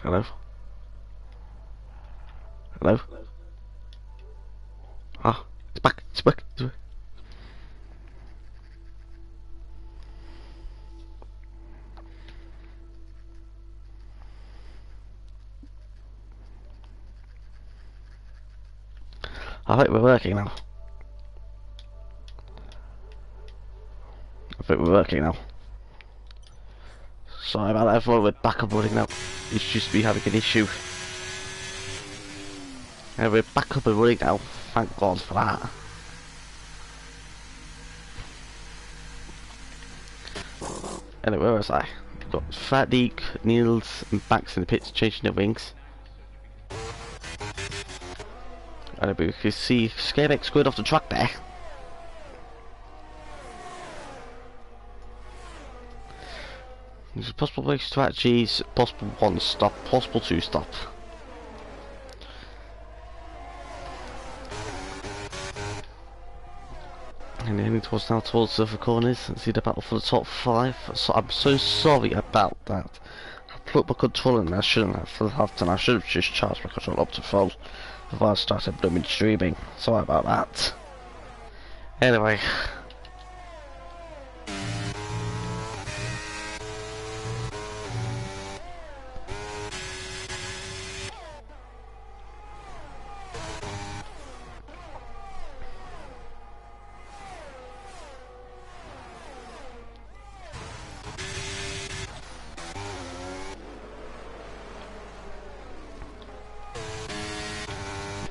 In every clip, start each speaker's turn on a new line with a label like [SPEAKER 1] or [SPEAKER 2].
[SPEAKER 1] Hello? Hello? Ah, it's back, it's back, it's back. I think we're working now. I think we're working now. Sorry about that, everyone, we're back up running now. It's just me having an issue. And we're back up and running now. Thank God for that. Anyway, where was I? We've got Faddeek, Niels and Bax in the pits changing their wings. And we can see Scarex going off the track there. There's possible race strategies, possible 1 stop, possible 2 stop. And heading towards now towards the other corners and see the battle for the top 5. So I'm so sorry about that. I put my controller in, I shouldn't have done. I should have just charged my controller up to full before I started blooming streaming. Sorry about that. Anyway.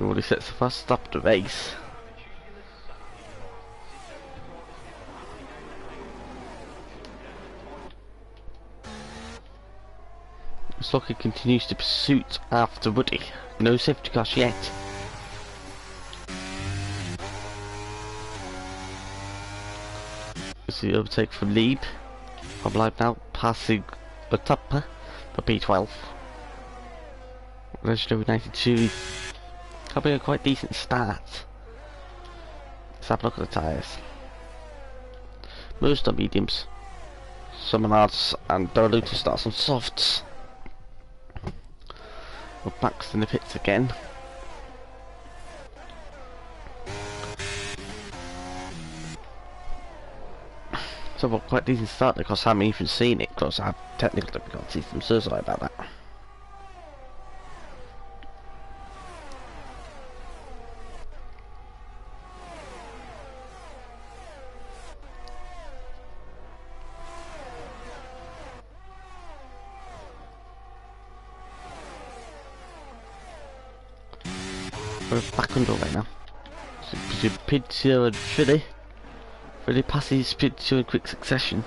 [SPEAKER 1] Already sets the first stop of the race. Looks like it continues the pursuit after Woody. No safety cars yet. It's the overtake from Lieb. I'm live now, passing Otapa for P12. Legendary 92. Having a quite decent start. Let's have a look at the tyres. Most are mediums. Some are hards, and Doluta starts on softs. We're back in the pits again. So we're quite decent start because I haven't even seen it because I have technical difficulties. I'm so sorry about that. We're back underway now. So Pinto and Philly. Philly passes Pinto in quick succession.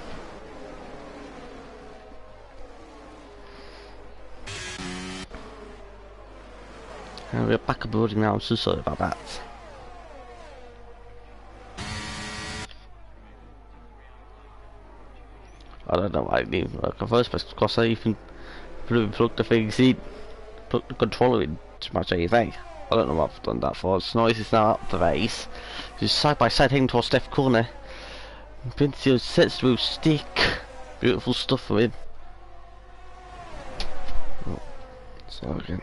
[SPEAKER 1] And we're back up running now, I'm so sorry about that. I don't know why I didn't work at first, but because I even plugged the things in, plugged the controller into my JV. I don't know what I've done that for. Snoise is now up the race. He's side by side heading towards left corner. Pinto sets through stick. Beautiful stuff for him. Oh, sorry again.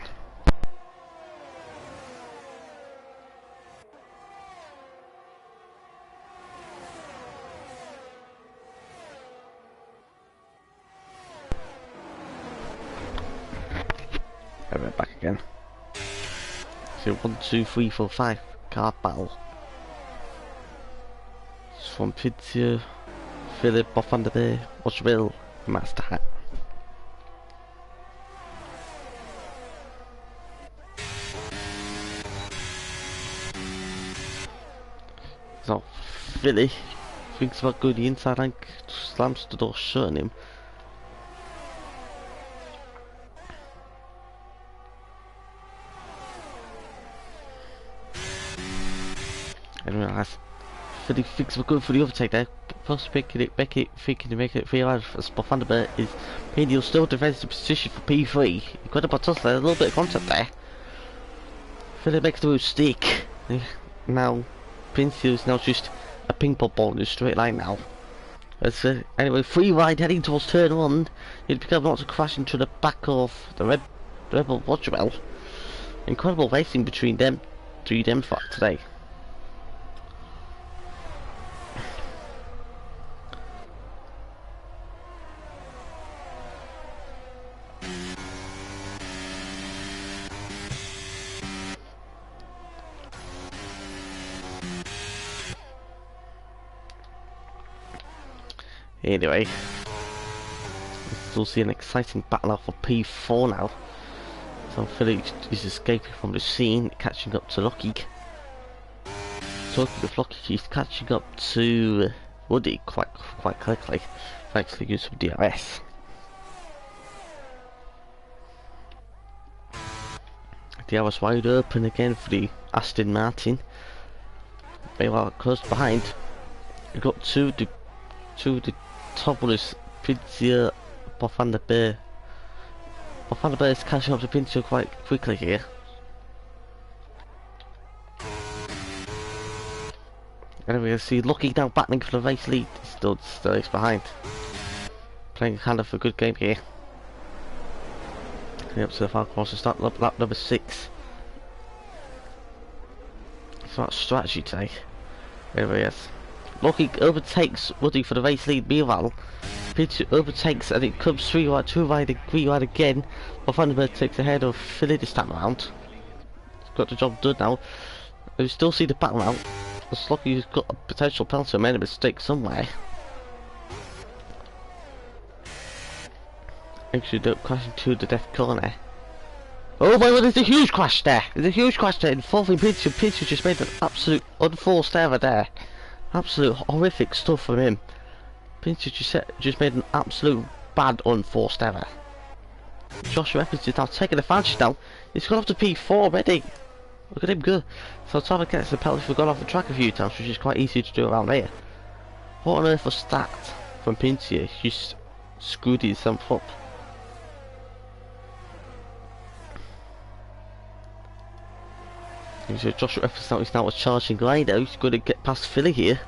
[SPEAKER 1] And we're back again. So 1, 2, 3, 4, 5 car battle. It's from Pinto, Philip, off under there, Watchville, Master Hat. So Philly thinks about going the inside rank, slams the door shut on him. Anyway, Philly thinks we're going for the overtake there. First picking it, Beckett thinking to make it feel out as Bofandabert is Peniel still defends the position for P3. He got up on Tussler, a little bit of contact there. Philly makes the move stick. Now Pinto's now just a ping pong ball in a straight line now. Anyway, free ride heading towards turn 1. He'd become not to crash into the back of the Red Red Bull Watchwell. Incredible racing between them today. Anyway, we still see an exciting battle out for P4 now. So Felix is escaping from the scene, catching up to Lockheed. Talking of Lockheed, he's catching up to Woody quite quickly, thanks to the use of DRS. DRS wide open again for the Aston Martin. Very well close behind. We've got two of the top runners, Pincio, Van der Beer. Van der Beer is catching up to Pincio quite quickly here. Anyway, I see Lucky now battling for the race lead. Still is behind. Playing kind of a good game here. Coming up to the final course and start lap number 6. It's about strategy today. Anyway, yes. Lucky overtakes Woody for the race lead. Meanwhile, Pincio overtakes and it comes 3 wide, 2 wide, 3 wide again. But Van der Beer takes ahead of Philly this time around. He's got the job done now. We still see the battle out. Lucky's got a potential penalty, made a mistake somewhere. Make sure you don't crash into the death corner. Oh my god, there's a huge crash there! There's a huge crash there involving Pincio. Pincio just made an absolute unforced error there. Absolute horrific stuff from him. Pincio just made an absolute bad unforced error. Joshua Evans is now taking advantage now. He's gone off to P4 already. Look at him go. So Thomas gets the penalty for going off the track a few times, which is quite easy to do around here. What on earth was that from Pincio? He's screwed himself up. So Joshua Evans is now a charging glider. He's going to get past Philly here.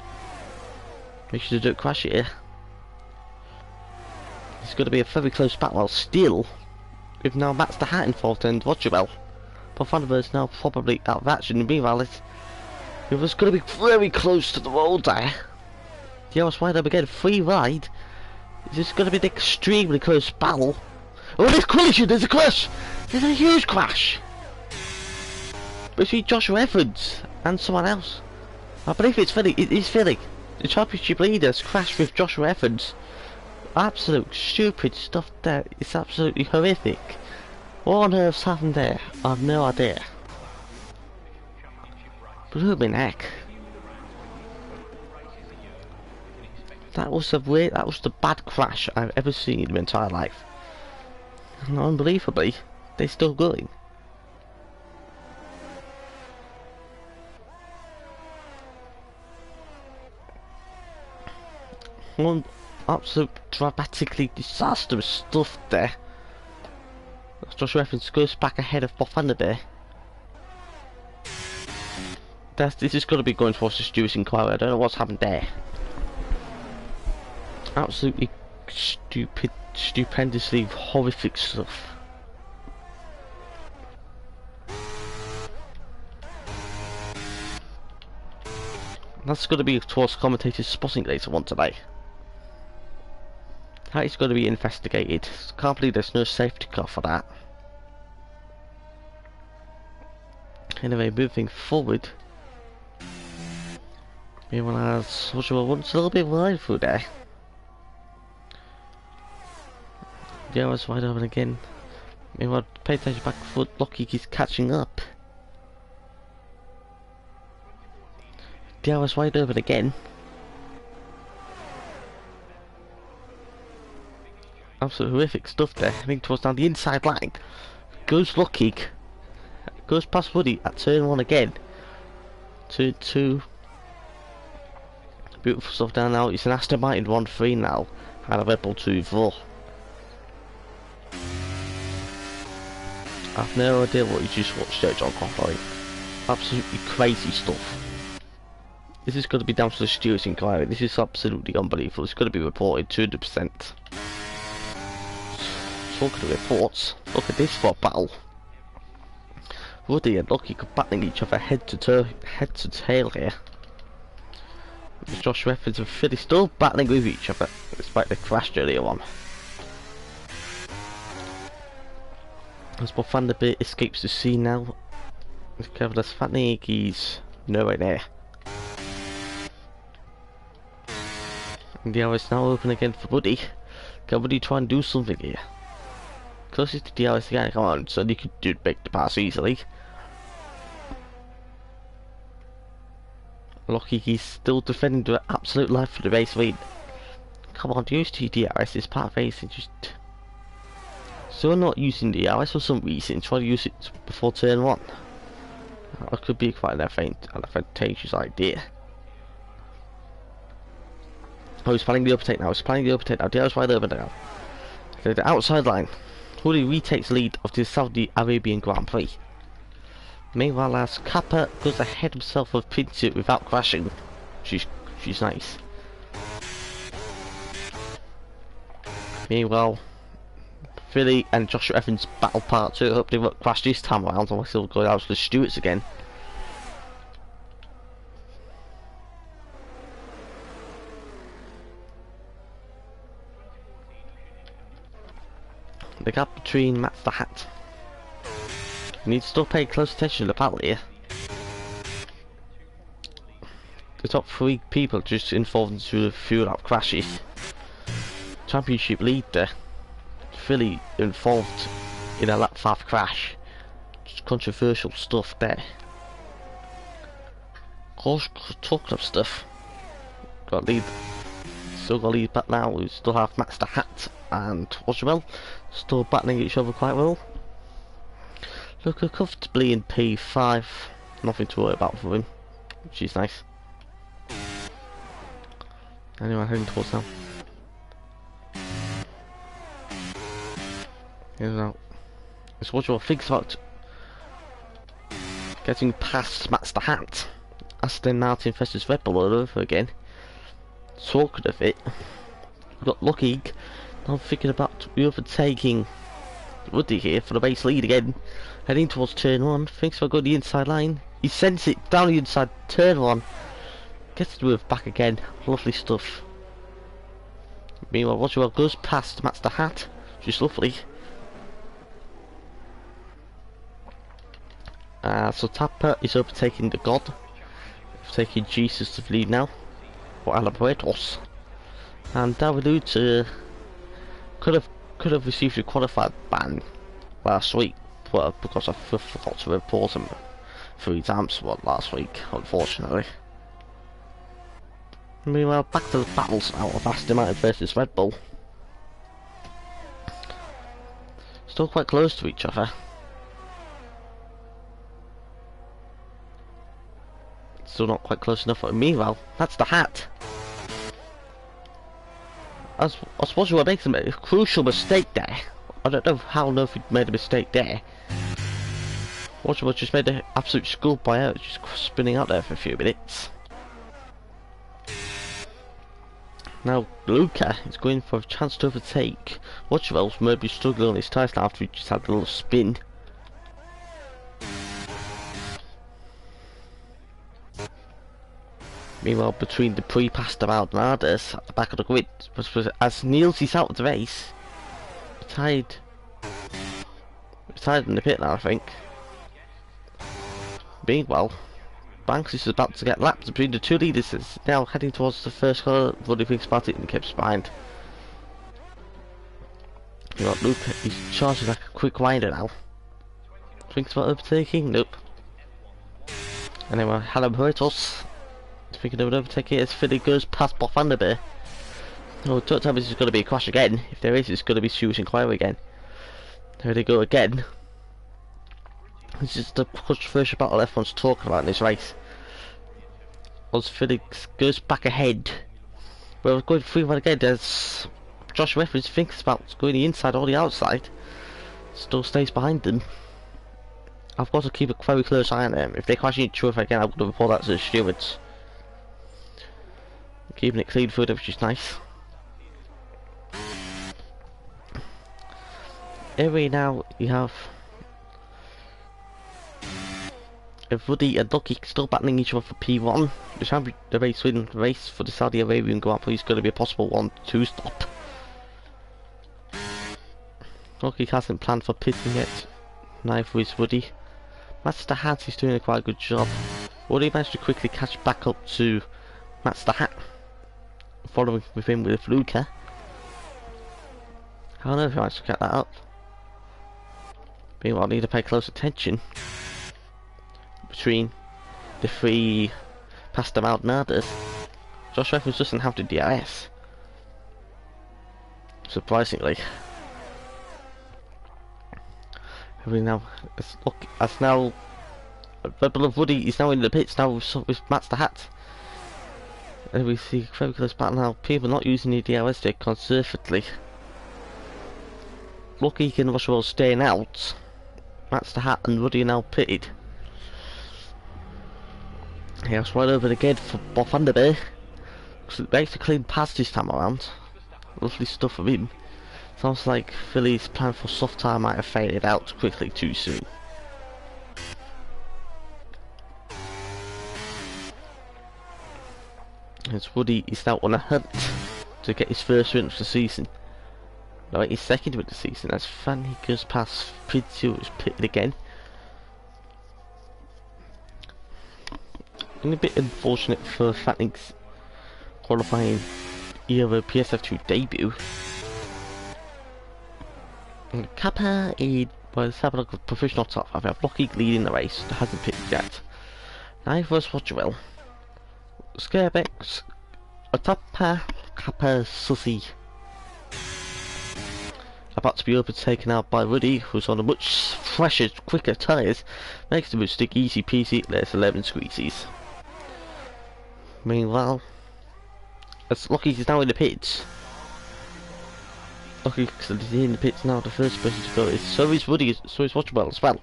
[SPEAKER 1] Make sure they don't crash it here. It's going to be a very close battle still. With now Max the Hat involved and Watchwell. But Van der Beer is now probably out of action. Meanwhile, it was going to be very close to the road there. The was wide up again, 3 wide. This is going to be an extremely close battle. Oh, there's collision, there's a crash! There's a huge crash! Between Joshua Evans and someone else. I believe it's Philly, it is Philly. The championship leaders crashed with Joshua Evans. Absolute stupid stuff there, it's absolutely horrific. What on earth's happened there? I have no idea. Blooming heck. That was the bad crash I've ever seen in my entire life. And unbelievably, they're still going. One absolute dramatically disastrous stuff there. Joshua Evans goes back ahead of Van der Beer. This is going to be going towards the Stewart's inquiry. I don't know what's happened there. Absolutely stupendously horrific stuff. That's going to be towards commentators spotting later on today. That is going to be investigated. Can't believe there's no safety car for that. Anyway, moving forward. Meanwhile, as Joshua wants a little bit wide through there. Yeah, I was wide open again. Meanwhile, pay attention back foot. Lockheed is catching up. Yeah, I was wide open again. Absolute horrific stuff there. I think towards down the inside line. Goes Lockheed. Goes past Woody at turn 1 again. Turn 2. Beautiful stuff down now. It's an Aston Martin 1-3 now. And a Red Bull 2-4. I've no idea what you just watched there, John Conroy. Absolutely crazy stuff. This is going to be down to the Stewart's inquiry. This is absolutely unbelievable. It's going to be reported 200%. talking of reports, look at this for a battle. Woody and Lucky battling each other head to tail here. Josh Evans and Philly still battling with each other, despite the crash earlier on. As Bob Van der Beek escapes the scene now, Kevin Fatnik, he's nowhere near. And the hour is now open again for Woody. Can Woody try and do something here? Closest to the hour again, come on, so you could make the pass easily. Lucky, he's still defending the absolute life for the race lead. Come on, use TDRS, it's part of racing, just... So not using the DRS for some reason, try to use it before turn 1. That could be quite an advantageous idea. Oh, he's planning the overtake now, the hour's wide open now. The outside line. Woody retakes lead of the Saudi Arabian Grand Prix. Meanwhile, as Kappa goes ahead himself of Pinto without crashing. She's nice. Meanwhile, Philly and Joshua Evans battle part 2. I hope they won't crash this time around, unless they'll go out to the Stewarts again. The gap between Matt the Hat. You need to still pay close attention to the battle here. The top 3 people just involved into a few lap crashes. Championship leader Philly involved in a lap 5 crash. Just controversial stuff there. Of course, talking of stuff. Got lead. Still got lead back now. We still have Max the Hat and Washwell still battling each other quite well. Look, comfortably in P5. Nothing to worry about for him, which is nice. Anyway, heading towards now. Here's out. It's what you thinks about getting past Max the Hat. Aston Martin versus Red Bull all over again. Talking of it, we got lucky. Now I'm thinking about overtaking Woody here for the race lead again. Heading towards turn 1, thinks if I go the inside line. He sends it down the inside turn 1. Gets to move back again. Lovely stuff. Meanwhile, Washwell goes past Max the Hat, which is lovely. So Tapper is overtaking the God. Taking Jesus to the lead now. For Alabratos. And Daviduta could have received a qualified ban last week, but because I forgot to report him 3 times last week, unfortunately. Meanwhile, back to the battles now of Aston Martin versus Red Bull. Still quite close to each other. Still not quite close enough. Meanwhile, that's the Hat. I suppose you making a crucial mistake there. I don't know how Novi made a mistake there. Watchable just made an absolute schoolboy out, just spinning out there for a few minutes. Now Luca is going for a chance to overtake. Watchwell's maybe struggling on his tyres now after he just had a little spin. Meanwhile, between the pre-passed Maldonadas at the back of the grid, as Niels is out of the race, retired in the pit now, I think. Meanwhile, Banks is about to get lapped between the 2 leaders. Is now heading towards the first car. Roddy thinks about it and keeps behind. You got Luke, he's charging like a quick winder now. Thinks about overtaking? Nope. Anyway, Hello Hurtos. Thinking of an overtake here as Philly goes past Bob Van der Beek. Oh, don't tell me this is going to be a crash again. If there is, it's going to be Stuart Inquiry again. There they go again. This is the controversial battle everyone's talking about in this race. As Philly goes back ahead. Well, going 3-1 again as Joshua Evans thinks about going the inside or the outside. Still stays behind them. I've got to keep a very close eye on them. If they crash each other again, I'm going to report that to the stewards. Keeping it clean through them, which is nice. Anyway, now you have Woody and Lucky still battling each other for P1. The race win race for the Saudi Arabian Grand Prix is going to be a possible 1-2 stop. Lucky hasn't planned for pitting yet, neither is Woody. Master Hat is doing a quite good job. Woody managed to quickly catch back up to Master Hat, following with him with Luca. I don't know if I managed to get that up. Meanwhile, I need to pay close attention between the three Pastor Maldonados. Josh Evans doesn't have the DRS, surprisingly. Now, Red Bull of Woody is now in the pits now with Master Hat. And we see very close battle now. People not using the DRS stick conservatively. Lucky and Russell staying out. Master Hat and Woody are now pitted. Yeah, it's right over again for Bob van der Beek. Makes a clean pass this time around. Lovely stuff from him. Sounds like Philly's plan for soft tire might have faded out quickly too soon. As Woody is now on a hunt to get his first win of the season. No, his second win of the season as Fanny goes past Prince, who was pitted again. And a bit unfortunate for Fanny's qualifying Ero PSF2 debut. And Kappa in, well, let's have a look at professional top 5. We have Lucky leading the race, that hasn't pitted yet. Now first Watchwell. Scarebex, Otapa, Kappa, Sussy. About to be overtaken out by Woody, who's on a much fresher, quicker tyres. Makes the move stick easy peasy, there's 11 squeezies. Meanwhile, as Lucky is now in the pits. Lucky is in the pits now, the first person to go is, so is Woody, so is Watchwell as well.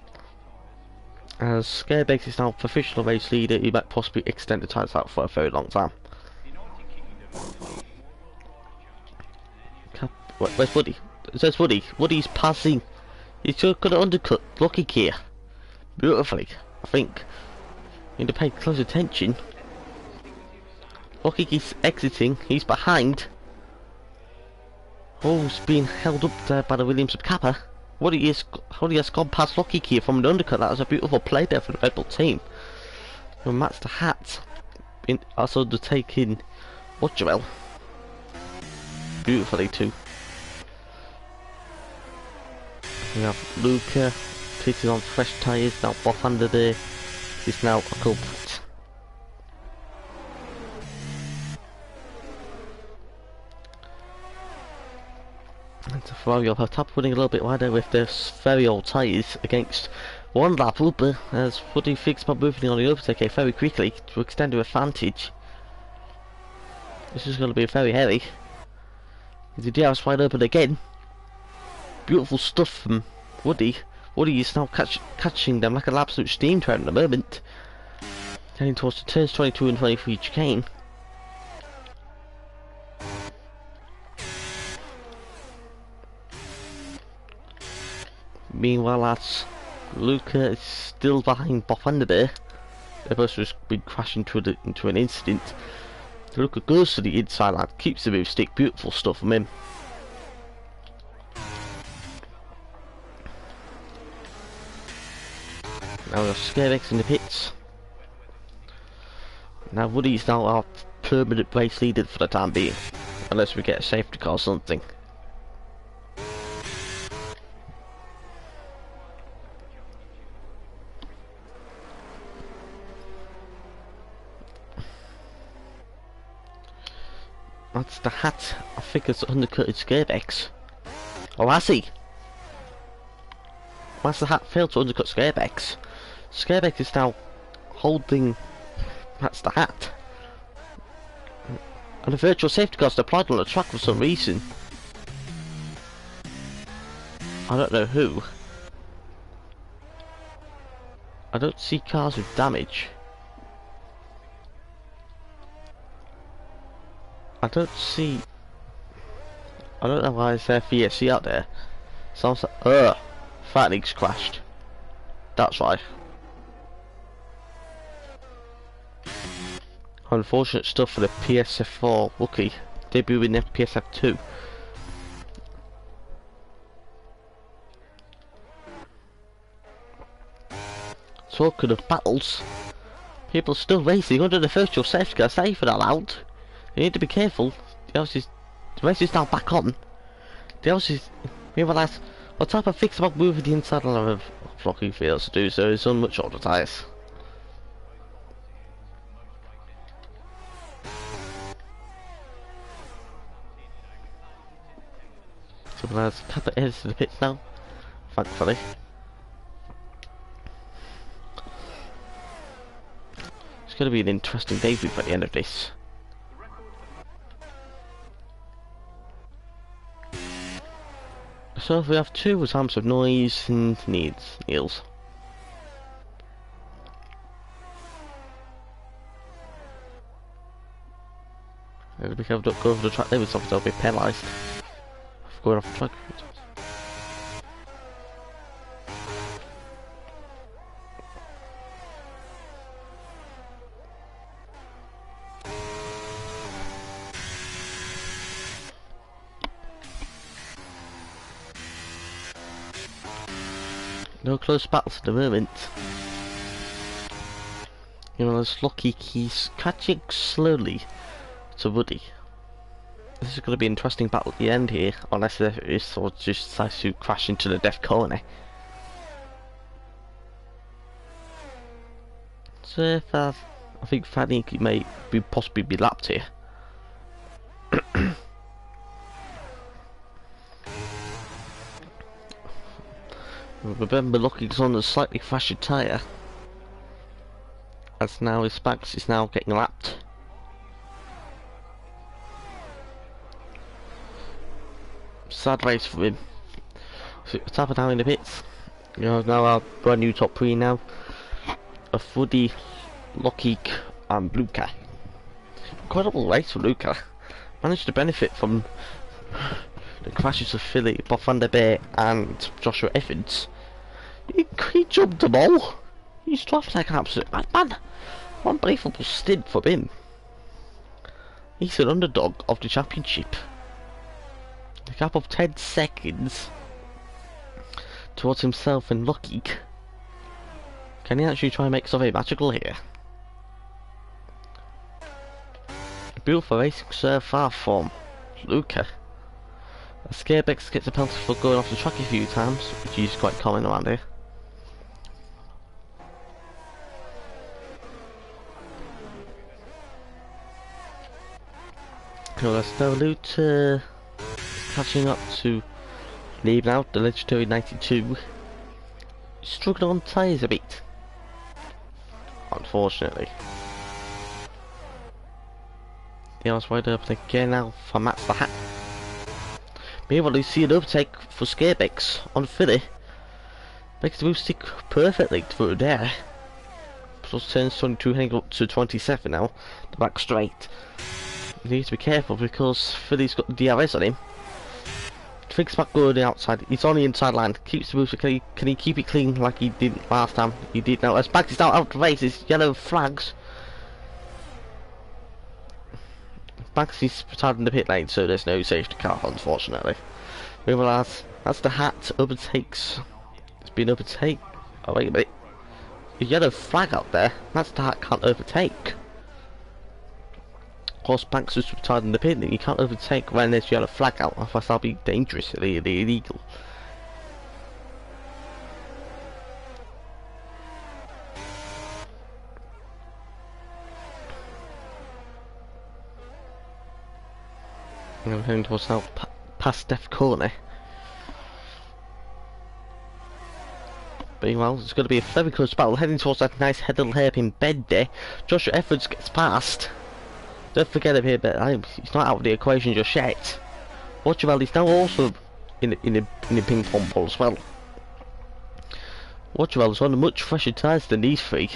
[SPEAKER 1] As Scarebex is now professional race leader, he might possibly extend the tyres out for a very long time. Where's Woody? There's Woody. Woody's passing. He's just gonna undercut Lucky here. Beautifully, I think. You need to pay close attention. Lucky is exiting, he's behind. Oh, he's being held up there by the Williams of Kappa. Woody has gone past Lucky here from an undercut. That was a beautiful play there for the Red Bull team. And Master Hat also undertaking Watchwell beautifully too. We have Luca pitting on fresh tyres. Now Bob van der Beek is now a culprit. And to Ferrari on her top, running a little bit wider with this very old tyres against one lap Uber, as Woody thinks about moving on the overtake very quickly to extend her advantage. This is going to be very heavy. The DRS wide open again. Beautiful stuff from Woody. Woody is now catching them like an absolute steam train at the moment. Heading towards the turns 22 and 23 chicane. Meanwhile, as Luca is still behind Bob van der Beek. They've both just been crashing into an incident. Luca goes to the inside line, keeps the move stick. Beautiful stuff from him. Now we have Scarebex in the pits. Now Woody's now our permanent race leader for the time being, unless we get a safety car or something. That's the Hat. I think it's undercutted Scarebex. Oh, I see. Master Hat failed to undercut Scarebex. Scarebex is now holding Master Hat. And a virtual safety car is applied on the track for some reason. I don't know who. I don't see cars with damage. I don't know why there's VSC out there. Sounds like, Fighting's crashed. That's right. Unfortunate stuff for the PSF4 rookie, debuting in PSF2. Talking of battles, people are still racing under the virtual safety car, say for that loud. You need to be careful. The race is now back on. The we realise what type of fix about moving the inside line of flocking fails to do so is on much older tyres. Someone has cut the edge to the pits now, thankfully. It's going to be an interesting debut at the end of this. So we have two times of noise and Niels. Be careful, don't go over the track there with something, they'll be penalised. Going off the track. No close battles at the moment. You know, this Lucky keys catching slowly to Woody. This is going to be an interesting battle at the end here, unless it is sort of just decides to crash into the death corner. So if I think Fanny may possibly be lapped here. Remember, Lucky's on a slightly faster tyre, as now his Max is now getting lapped. Sad race for him. So what's happened now in the pits? You know, now our brand new top 3 now. A Woody, Lockheed and Luca. Incredible race for Luca. Managed to benefit from the crashes of Philly, Bob van der Beek and Joshua Evans. He jumped them all. He's dropped like an absolute madman. Unbelievable stint for him. He's an underdog of the championship. A gap of 10 seconds towards himself and Lucky. Can he actually try and make something magical here? A beautiful racing so far from Luca. Scarebex gets a penalty for going off the track a few times, which is quite common around here. Cool, let's now loot catching up to leaving out the legendary 92. Struggling on tyres a bit, unfortunately. The arse wide open again now for Matt's the hat. Meanwhile, you see an overtake for Scarebex on Philly. Makes the move stick perfectly through there. Plus turns 22 heading up to 27 now. The back straight. You need to be careful because Philly's got the DRS on him. Thinks about going the outside. He's on the inside line. Keeps the move. So can he keep it clean like he did last time? He did now. As Max is now out of the race, it's yellow flags. Max is retired in the pit lane, so there's no safety car, unfortunately. Meanwhile, as the hat overtakes, it's been overtaken. Oh wait a minute, a yellow flag out there. That's the hat can't overtake. Of course, Banks is retired in the pit lane. You can't overtake when there's yellow flag out. Otherwise, that'll be dangerously illegal. I'm heading towards now past Death Corner. But well, it's going to be a very close battle. Heading towards that nice headed hairpin bend there. Joshua Effords gets past. Don't forget him here, but he's not out of the equation just yet. Watchwell is now also in the ping pong ball as well. Watchwell is on much fresher tyres than these three.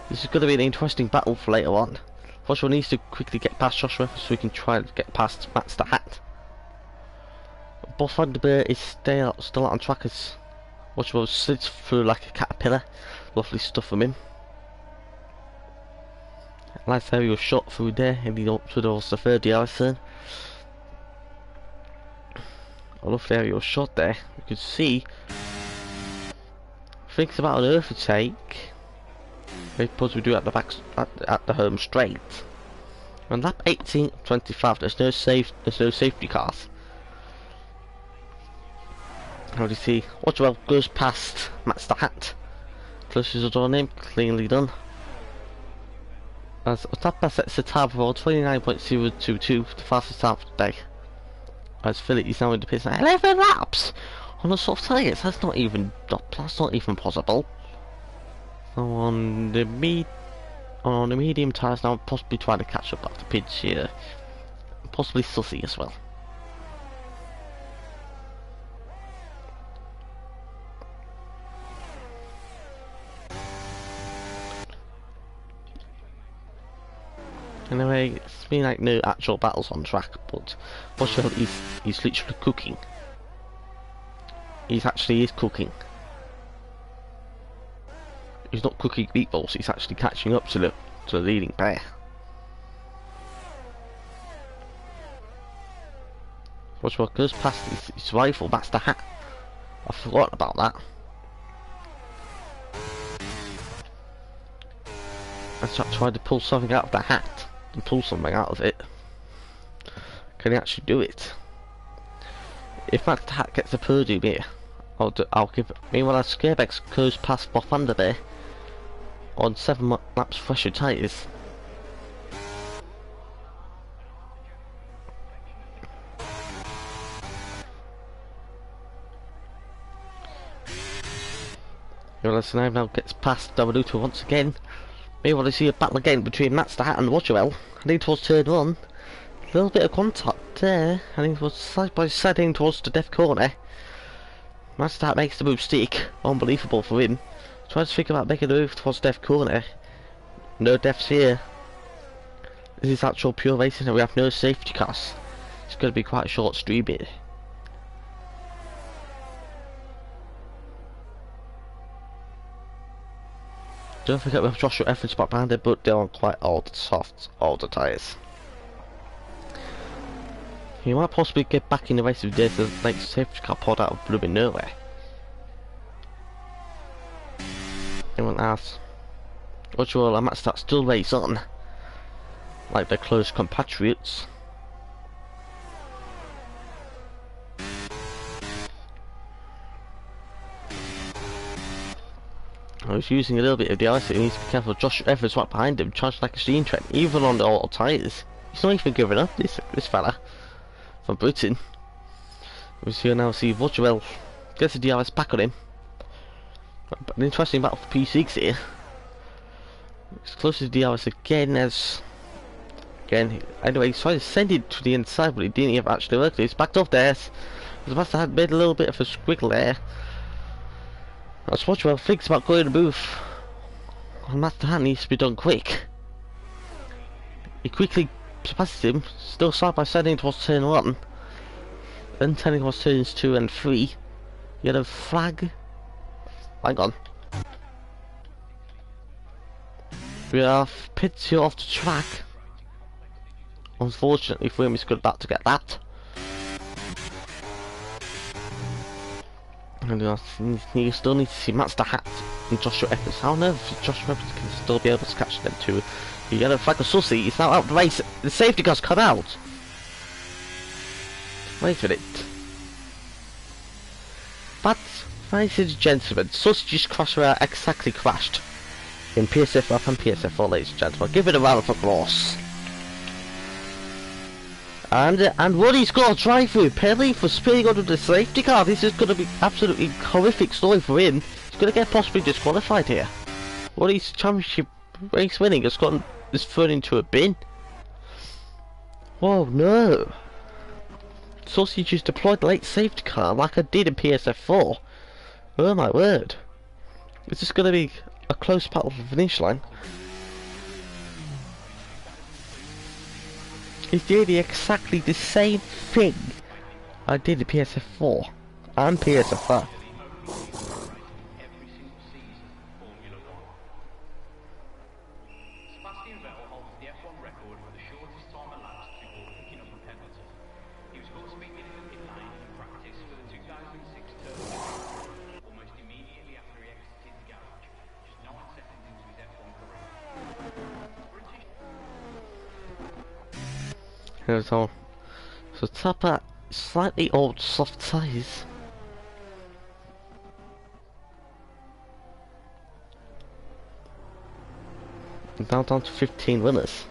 [SPEAKER 1] This is going to be an interesting battle for later on. Watchwell needs to quickly get past Joshua so we can try and get past Matt's the hat. Boss Thunderbird is still out on track as Watchable sits through like a caterpillar. Lovely stuff from him. Nice aerial shot through there, heading up towards the third DRS. I love the aerial shot there. You can see things about an overtake. They possibly do at the back at the home straight. On lap 18 25, there's no safety cars. How do you see? Watchwell goes past Matt Hat. Closes the door name, cleanly done. As Otapa sets the time for 29.022, the fastest time of the day. As Philip is now in the pits at 11 laps on the soft tyres. That's not even possible. So on the medium tyres now, possibly trying to catch up after pitch here. Possibly Sussy as well. Anyway, it's been like no actual battles on track, but Boschel he's literally cooking. He actually is cooking. He's not cooking meatballs, he's actually catching up to the leading pair. Boschel goes past his rival, that's the Hat. I forgot about that. Let's try to pull something out of the Hat. And pull something out of it. Can he actually do it? If Matt Hat gets a podium here, I'll give it. Meanwhile, as Scarebex goes past Boff Vanderbeer on 7 laps fresher tyres. Meanwhile, Sinai now gets past Damaduto once again. Meanwhile, I see a battle again between Matt Hat and Watchwell. Heading towards turn 1. A little bit of contact there. Heading towards side by side, heading towards the death corner. Matt Hat makes the move stick. Unbelievable for him. Tries to think about making a move towards death corner. No deaths here. This is actual pure racing and we have no safety cars. It's going to be quite a short stream here. Don't forget we have Joshua Efforts back behind it, but they're on quite old, soft, older tyres. He might possibly get back in the race if there's a next safety car poured out of blooming nowhere. Anyone else? Watchwell and Matt still race on, like their close compatriots. I was using a little bit of the ice, so he needs to be careful. Josh Evans right behind him, charged like a steam train, even on the old tyres. He's not even giving up, this fella from Britain. We see now Watchwell gets the DRS back on him. But an interesting battle for P6 here. It's close to the DRS again anyway, he's trying to send it to the inside, but it didn't even actually work. He's backed off there. The master had made a little bit of a squiggle there. As Watchwell thinks about going to move, and Master Hat needs to be done quick. He quickly surpasses him, still side by side towards turn 1, then turning towards turns 2 and 3. Yellow flag. Hang on. We have pits here off the track. Unfortunately for him, he's about to get that. And you still need to see Master Hat and Joshua Evans. I don't know if Joshua Evans can still be able to catch them two. The yellow flag of Sussy is now out of the race. The safety car's cut out. Wait a minute. But, ladies and gentlemen, Sussy just exactly crashed in PSF and PSF4, ladies and gentlemen. Give it a round of applause. And Woody's got a drive through penalty for spinning under the safety car. This is going to be absolutely horrific story for him. He's going to get possibly disqualified here. Woody's championship race winning is thrown into a bin. Oh no! Sussy just deployed the late safety car like I did in PSF4. Oh my word! Is this going to be a close battle for the finish line? He's doing exactly the same thing I did the PSF4 and PSF5. Here's all. So Tapper, slightly old soft size. Now down to 15 winners.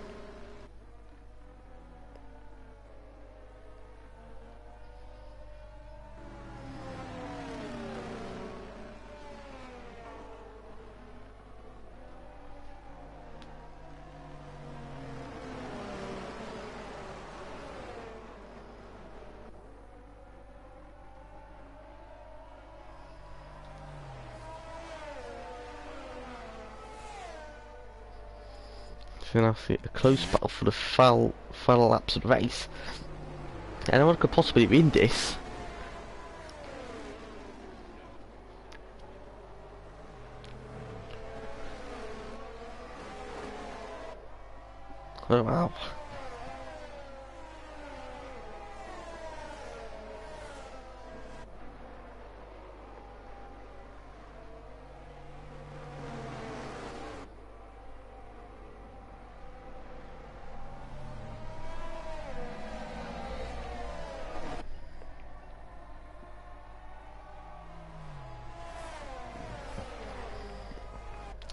[SPEAKER 1] So now see a close battle for the final laps of the race. Anyone could possibly win this. Oh wow.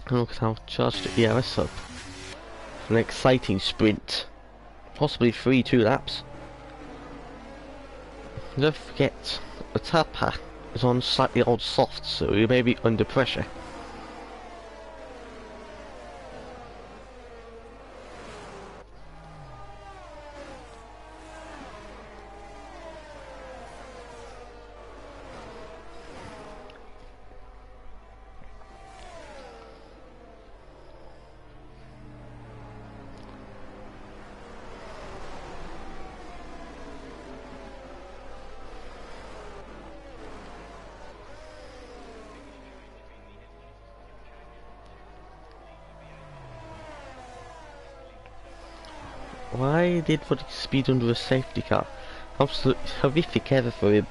[SPEAKER 1] And look at how charged the ERS up. For an exciting sprint. Possibly 3-2 laps. Don't forget, the Tapper is on slightly old soft, so you may be under pressure. Why did Woody speed under a safety car? Absolute horrific error for him.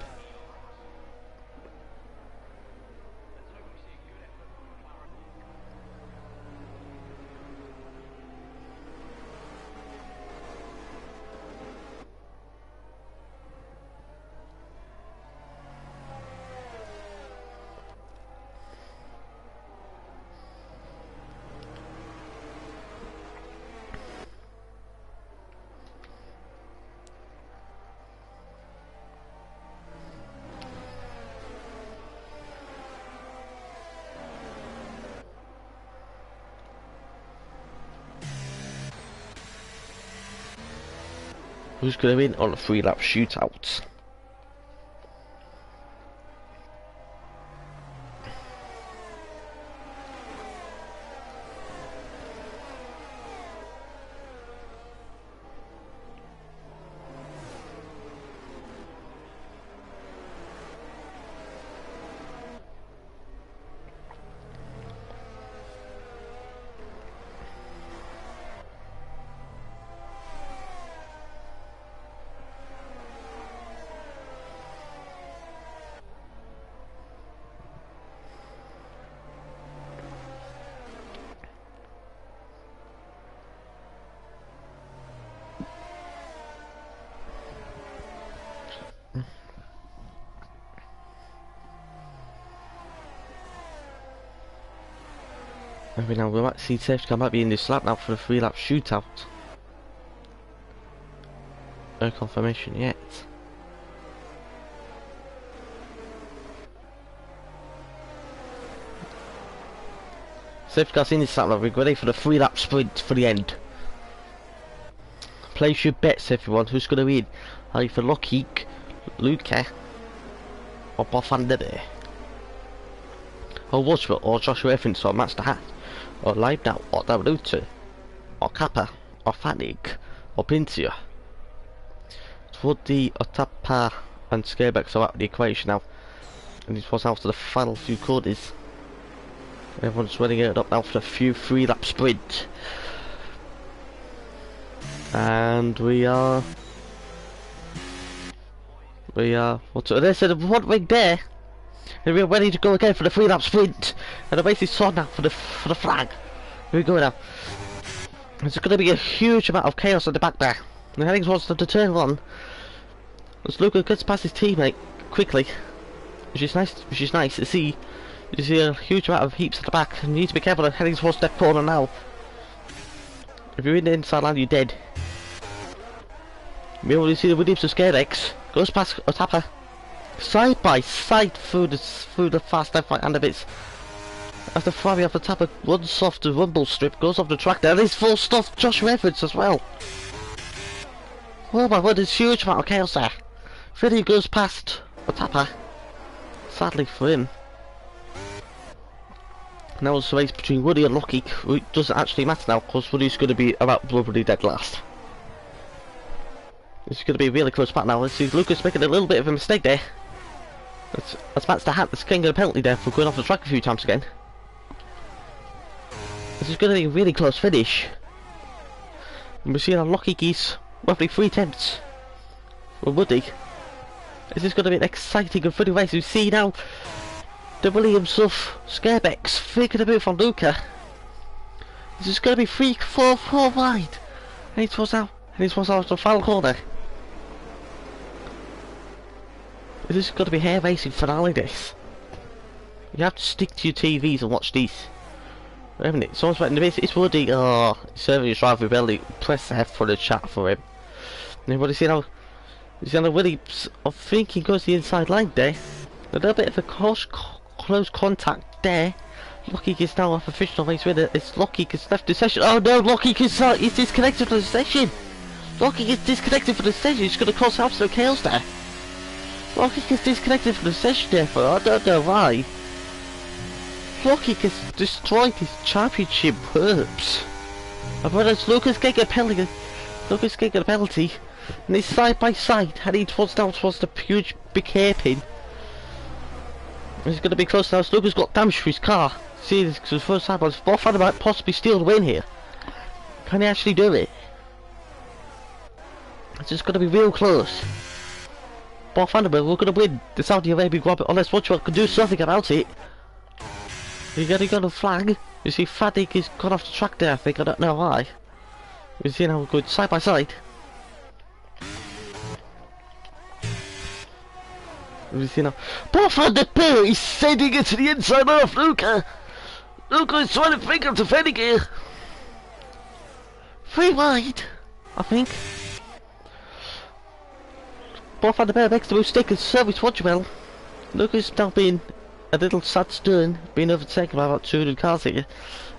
[SPEAKER 1] Who's going to win on a 3-lap shootout? Maybe now we might see safety car might be in this lap now for the 3-lap shootout. No confirmation yet. Safety car's in this lap now, we're ready for the 3-lap sprint for the end. Place your bets everyone, who's going to win? Either Lockheed, Luca, or Bofandere. Or Roosevelt, or Joshua Evans, or Master Hat, or Leibniz, or Daruto, or Kappa, or Fanig, or Pintia. Woody, or Tapper, and Scareback are out of the equation now. And he's passed out to the final few quarters. Everyone's running it up now for a few 3-lap sprint. And we are, what's it? There's one ring there. And we're ready to go again for the 3-lap sprint. And the race is on now for the flag. Here we go now. There's going to be a huge amount of chaos at the back there. And heading towards the turn one. As Luca gets past his teammate quickly, which is nice to see. You see a huge amount of heaps at the back, and you need to be careful of heading towards that corner now. If you're in the inside line, you're dead. You already see the Williams of Scarex goes past a tapper, side by side through the fast left right hand of it. As the Ferrari off the tapper runs off the rumble strip, goes off the track there, and he's full stuff Joshua Evans as well. Oh my word, there's a huge amount of chaos there. Freddie goes past a tapper, sadly for him. Now it's a race between Woody and Lucky, which doesn't actually matter now, because Woody's going to be about probably dead last. It's going to be a really close battle now. Let's see Lucas making a little bit of a mistake there. That's Matt's the hat that's getting a penalty there for going off the track a few times again. This is going to be a really close finish. And we're seeing our Lucky geese roughly 3 tenths for Woody. This is going to be an exciting and funny race. We see now the Williams of Scarebecks faking a move on Luca. This is going to be 3, 4 wide. And he was out the final corner. This is going to be hair racing finale this. You have to stick to your TVs and watch these. Haven't it? Someone's waiting to miss. It's Woody. Oh, he's serving his driver belly. Press F for the chat for him. And everybody see now. You see now Woody, I think he goes the inside line there. A little bit of a close contact there. Lucky is now a professional race winner. It's Lucky has left the session. Oh no, Lucky is disconnected from the session. Lucky is disconnected from the session. He's going to cause absolute chaos there. Lucky is disconnected from the session there for I don't know why. Lucky has destroyed his championship hopes. And whereas Lucas getting a penalty, and he's side by side heading towards the huge big hairpin. He's going to be close now. Lucas got damage to his car. See, this is the first time Bob Fan might possibly steal the win here. Can he actually do it? It's just going to be real close. Bob Fan, we're going to win the Saudi Arabia Grand Prix unless Watchwell can do something about it. He's going to go to flag. You see, Fadik has gone off the track there, I think. I don't know why. You see now we're going side by side. You see now, Bob Van der Poel is sending it to the inside of Luca. Luca is trying to finger to Fadik here. 3 wide, I think. Bob Van der Poel makes the mistake and service Watchwell. Luca's now being a little sad stern, being overtaken by about 200 cars here.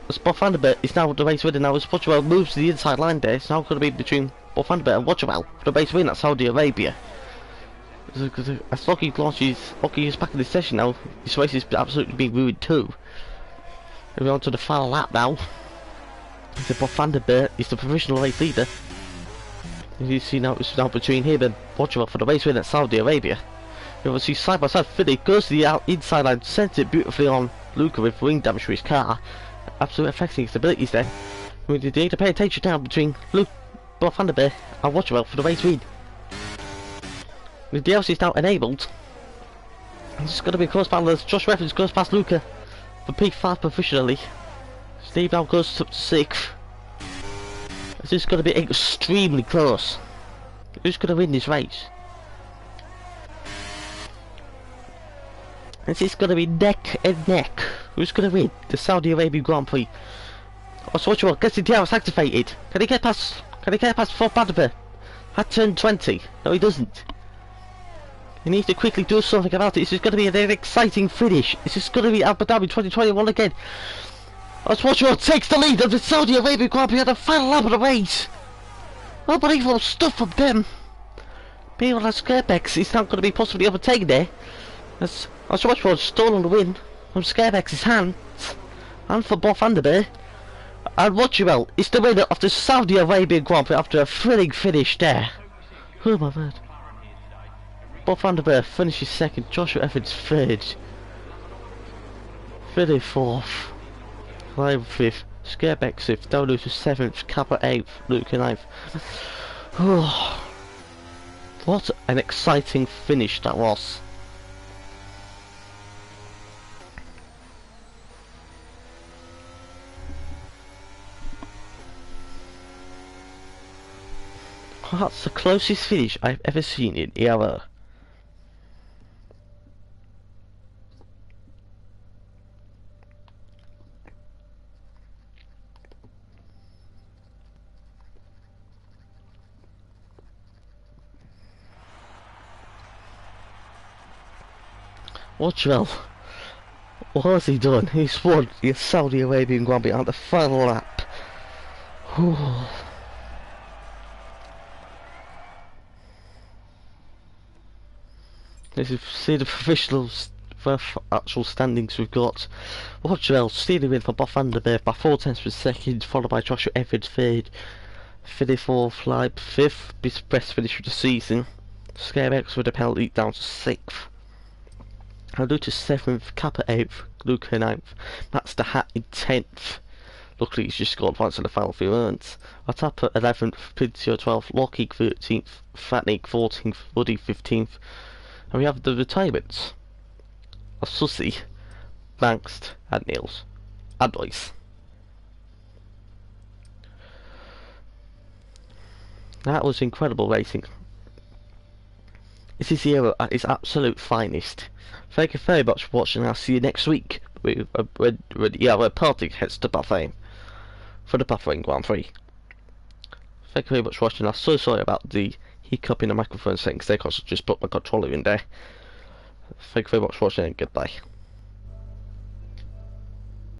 [SPEAKER 1] As Bob Van der Poel is now the race winner now, as Watchwell moves to the inside line there. It's now going to be between Bob Van der Poel and Watchwell for the race win at Saudi Arabia. As Lucky is back in the session now, this race is absolutely being ruined too. We're on to the final lap now. It's Bob Van der Poel, he's the provisional race leader. As you see now, it's now between him and Watchwell for the race win at Saudi Arabia. You will see side by side, Philly goes to the inside line, sends it beautifully on Luca with wing damage to his car. Absolutely affecting his abilities there. We need to pay attention now between Bob Van der Poel and Watchwell for the race win. The DLC is now enabled. It's just going to be a close battle as Josh Evans goes past Luca for P5 professionally. Steve now goes up to 6th. This is going to be extremely close. Who's going to win this race? This is going to be neck and neck. Who's going to win the Saudi Arabia Grand Prix? Oh, so what gets the DRS activated. Can he get past Bob Van der Poel? At turn 20. No, he doesn't. He needs to quickly do something about it. This is going to be a very exciting finish. This is going to be Abu Dhabi 2021 again. As Watchwell takes the lead of the Saudi Arabia Grand Prix at the final lap of the race. Unbelievable stuff from them. Being on Scarebecks is not going to be possibly overtaken there. As Watchwell's stolen the win from Scarebecks' hands. And for Bob Van der Poel. And Watchwell is the winner of the Saudi Arabia Grand Prix after a thrilling finish there. Oh my word. Bob Van der Berg finishes second, Joshua Evans third. 34th. Clive 5th. Scareback 6th. Down to 7th. Kappa 8th. Luke 9th. What an exciting finish that was. That's the closest finish I've ever seen in Ero. Watch well. What has he done? He's won the Saudi Arabian Grand Prix on the final lap. This is see the professionals for actual standings we've got. Watch well, stealing win for Bob Van der Berg by 4/10 per second, followed by Joshua Evans third, 34th Leib 5th, best finish of the season. Scarex with a penalty down to 6th. Luke to 7th, Kappa 8th, Luke 9th, Matt's the Hat in 10th. Luckily he's just scored points in the final few rounds. Atapa 11th, Pincio 12th, Lockheed 13th, Fatnik 14th, Woody 15th. And we have the retirements of Sussy, Banks and Niels and Boyce. That was incredible racing. This is Ero at its absolute finest. Thank you very much for watching. I'll see you next week when Party heads to Bahrain for the Bahrain Grand Prix. Thank you very much for watching. I'm so sorry about the hiccup in the microphone settings there because I just put my controller in there. Thank you very much for watching and goodbye.